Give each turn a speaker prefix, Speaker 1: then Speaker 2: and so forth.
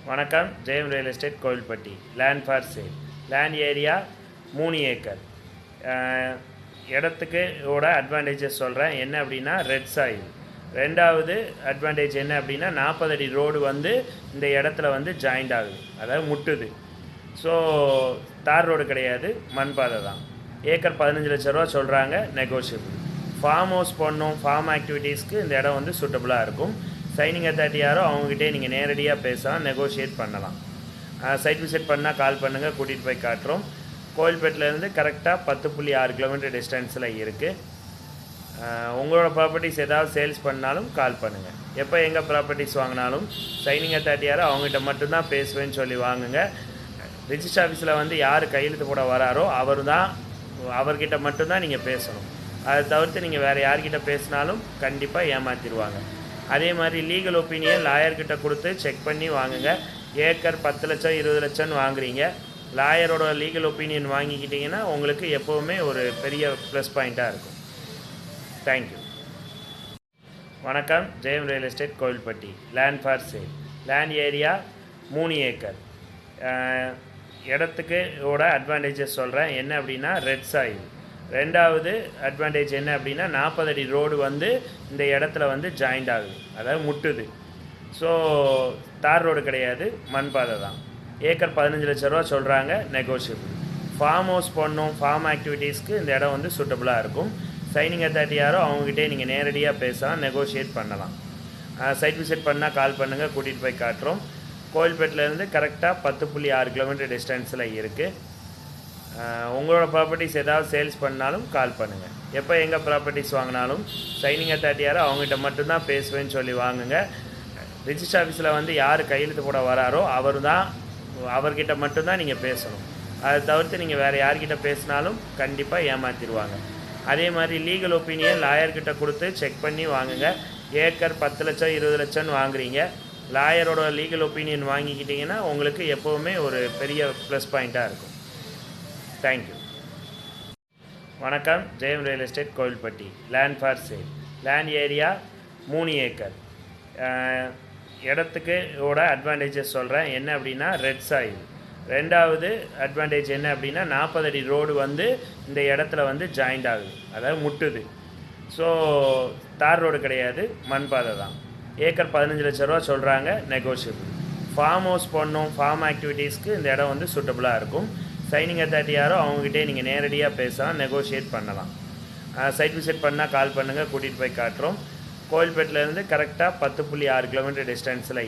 Speaker 1: வணக்கம். Jayam real estate Kovilpatti. Land for sale. Land area 3 acre. இடத்துக்கு advantages சொல்கிறேன். என்ன அப்படின்னா ரெட் சாயில். ரெண்டாவது அட்வான்டேஜ் என்ன அப்படின்னா 40 அடி ரோடு வந்து இந்த இடத்துல வந்து ஜாயிண்ட் ஆகுது, அதாவது முட்டுது. ஸோ தார் ரோடு கிடையாது, மண் பாதை தான். ஏக்கர் 15 லட்ச ரூபா சொல்கிறாங்க, நெகோஷியபிள். ஃபார்ம் ஹவுஸ் பண்ணணும், ஃபார்ம் ஆக்டிவிட்டீஸ்க்கு இந்த இடம் வந்து சூட்டபுளாக இருக்கும். சைனிங் அத்தாரிட்டி யாரோ அவங்ககிட்டே நீங்கள் நேரடியாக பேசலாம், நெகோஷியேட் பண்ணலாம். சைட் விசிட் பண்ணால் கால் பண்ணுங்கள், கூட்டிகிட்டு போய் காட்டுறோம். கோயில்பேட்டிலேருந்து கரெக்டாக 10.6 கிலோமீட்டர் டிஸ்டன்ஸில் இருக்குது. உங்களோட ப்ராப்பர்ட்டிஸ் ஏதாவது சேல்ஸ் பண்ணாலும் கால் பண்ணுங்கள். எப்போ எங்கள் ப்ராப்பர்ட்டிஸ் வாங்கினாலும் சைனிங் அத்தாரிட்டி யாரோ அவங்ககிட்ட மட்டும்தான் பேசுவேன்னு சொல்லி வாங்குங்க. ரிஜிஸ்டர் ஆஃபீஸில் வந்து யார் கையெழுத்து போட வராரோ அவர்கிட்ட மட்டும்தான் நீங்கள் பேசணும். அதை தவிர்த்து நீங்கள் வேறு யார்கிட்ட பேசினாலும் கண்டிப்பாக ஏமாற்றிடுவாங்க. அதே மாதிரி லீகல் ஒப்பீனியன் லாயர்கிட்ட கொடுத்து செக் பண்ணி வாங்குங்க. ஏக்கர் 10 லட்சம் 20 லட்சம்னு வாங்குறீங்க, லாயரோட லீகல் ஒப்பீனியன் வாங்கிக்கிட்டிங்கன்னா உங்களுக்கு எப்போவுமே ஒரு பெரிய ப்ளஸ் பாயிண்ட்டாக இருக்கும். தேங்க்யூ. வணக்கம். Jayam real estate Kovilpatti. Land for sale. Land area 3 acre. இடத்துக்கு அட்வான்டேஜஸ் சொல்கிறேன். என்ன அப்படின்னா ரெட் சாயில். ரெண்டாவது அட்வான்டேஜ் என்ன அப்படின்னா 40 அடி ரோடு வந்து இந்த இடத்துல வந்து ஜாயிண்ட் ஆகுது, அதாவது முட்டுது. ஸோ தார் ரோடு கிடையாது, மண் பாதை தான். ஏக்கர் 15 லட்ச ரூபா சொல்கிறாங்க, நெகோஷியபிள். ஃபார்ம் ஹவுஸ் பண்ணணும், ஃபார்ம் ஆக்டிவிட்டீஸ்க்கு இந்த இடம் வந்து சூட்டபுளாக இருக்கும். சைனிங் அத்தாரிட்டி யாரோ அவங்ககிட்டே நீங்கள் நேரடியாக பேசலாம், நெகோஷியேட் பண்ணலாம். சைட் விசிட் பண்ணால் கால் பண்ணுங்கள், கூட்டிகிட்டு போய் காட்டுறோம். கோயில்பேட்டிலேருந்து கரெக்டாக 10.6 கிலோமீட்டர் டிஸ்டன்ஸில் இருக்குது. உங்களோட ப்ராப்பர்ட்டிஸ் ஏதாவது சேல்ஸ் பண்ணாலும் கால் பண்ணுங்கள். எப்போ எங்கள் ப்ராப்பர்ட்டிஸ் வாங்கினாலும் சைனிங் அத்தாரிட்டி யாரோ அவங்ககிட்ட மட்டும்தான் பேசுவேன்னு சொல்லி வாங்குங்க. ரிஜிஸ்டர் ஆஃபீஸில் வந்து யார் கையெழுத்து போட வராரோ அவர்கிட்ட மட்டும்தான் நீங்கள் பேசணும். அதை தவிர்த்து நீங்கள் வேறு யார்கிட்ட பேசினாலும் கண்டிப்பாக ஏமாற்றிடுவாங்க. அதே மாதிரி லீகல் ஒப்பீனியன் லாயர்கிட்ட கொடுத்து செக் பண்ணி வாங்குங்க. ஏக்கர் 10 லட்சம் 20 லட்சம்னு வாங்குறீங்க, லாயரோட லீகல் ஒப்பீனியன் வாங்கிக்கிட்டிங்கன்னா உங்களுக்கு எப்போவுமே ஒரு பெரிய ப்ளஸ் பாயிண்ட்டாக இருக்கும். தேங்க்யூ. வணக்கம். Jayam real estate Kovilpatti. Land for sale. Land area 3 acre. இடத்துக்கு அட்வான்டேஜஸ் சொல்கிறேன். என்ன அப்படின்னா ரெட் சாயில். ரெண்டாவது அட்வான்டேஜ் என்ன அப்படின்னா 40 அடி ரோடு வந்து இந்த இடத்துல வந்து ஜாயிண்ட் ஆகுது, அதாவது முட்டுது. ஸோ தார் ரோடு கிடையாது, மண் பாதை தான். ஏக்கர் 15 லட்ச ரூபா சொல்கிறாங்க, நெகோஷியபிள். ஃபார்ம் ஹவுஸ் பண்ணணும், ஃபார்ம் ஆக்டிவிட்டீஸ்க்கு இந்த இடம் வந்து சூட்டபுளாக இருக்கும். சைனிங் அத்தாரிட்டி யாரோ அவங்ககிட்டே நீங்கள் நேரடியாக பேசலாம், நெகோஷியேட் பண்ணலாம். சைட் விசிட் பண்ணால் கால் பண்ணுங்கள், கூட்டிகிட்டு போய் காட்டுறோம். கோயில்பேட்டிலேருந்து கரெக்டாக 10.6 கிலோமீட்டர் டிஸ்டன்ஸில்